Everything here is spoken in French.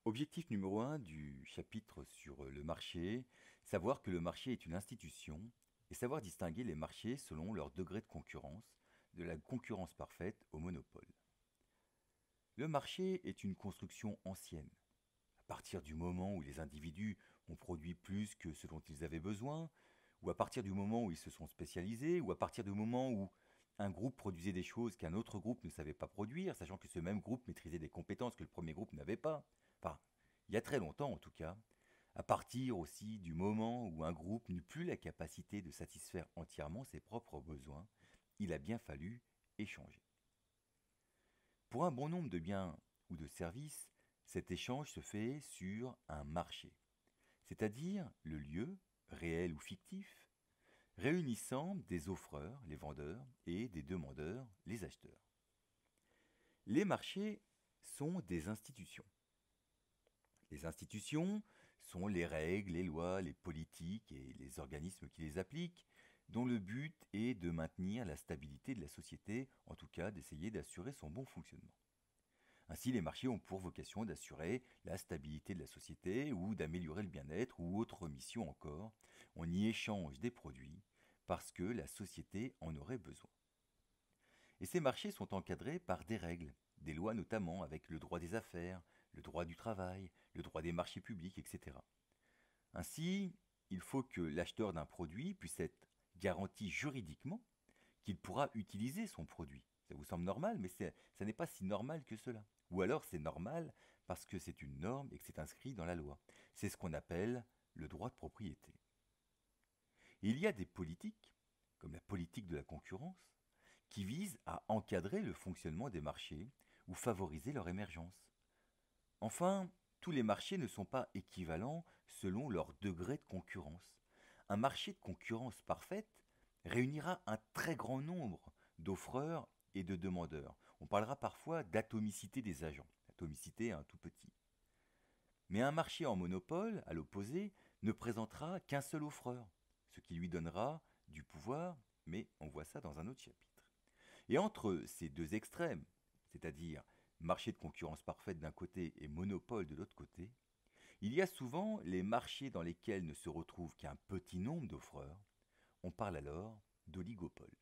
Objectif numéro un du chapitre sur le marché, savoir que le marché est une institution et savoir distinguer les marchés selon leur degré de concurrence, de la concurrence parfaite au monopole. Le marché est une construction ancienne. À partir du moment où les individus ont produit plus que ce dont ils avaient besoin, ou à partir du moment où ils se sont spécialisés, ou à partir du moment où un groupe produisait des choses qu'un autre groupe ne savait pas produire, sachant que ce même groupe maîtrisait des compétences que le premier groupe n'avait pas. Enfin, il y a très longtemps en tout cas, à partir aussi du moment où un groupe n'eut plus la capacité de satisfaire entièrement ses propres besoins, il a bien fallu échanger. Pour un bon nombre de biens ou de services, cet échange se fait sur un marché, c'est-à-dire le lieu, réel ou fictif, réunissant des offreurs, les vendeurs, et des demandeurs, les acheteurs. Les marchés sont des institutions. Les institutions sont les règles, les lois, les politiques et les organismes qui les appliquent, dont le but est de maintenir la stabilité de la société, en tout cas d'essayer d'assurer son bon fonctionnement. Ainsi, les marchés ont pour vocation d'assurer la stabilité de la société ou d'améliorer le bien-être ou autre mission encore. On y échange des produits parce que la société en aurait besoin. Et ces marchés sont encadrés par des règles, des lois notamment avec le droit des affaires, le droit du travail, le droit des marchés publics, etc. Ainsi, il faut que l'acheteur d'un produit puisse être garanti juridiquement qu'il pourra utiliser son produit. Ça vous semble normal, mais ça n'est pas si normal que cela. Ou alors c'est normal parce que c'est une norme et que c'est inscrit dans la loi. C'est ce qu'on appelle le droit de propriété. Et il y a des politiques, comme la politique de la concurrence, qui visent à encadrer le fonctionnement des marchés ou favoriser leur émergence. Enfin, tous les marchés ne sont pas équivalents selon leur degré de concurrence. Un marché de concurrence parfaite réunira un très grand nombre d'offreurs et de demandeurs. On parlera parfois d'atomicité des agents, atomicité un tout petit. Mais un marché en monopole, à l'opposé, ne présentera qu'un seul offreur, ce qui lui donnera du pouvoir, mais on voit ça dans un autre chapitre. Et entre ces deux extrêmes, c'est-à-dire marché de concurrence parfaite d'un côté et monopole de l'autre côté, il y a souvent les marchés dans lesquels ne se retrouve qu'un petit nombre d'offreurs. On parle alors d'oligopole.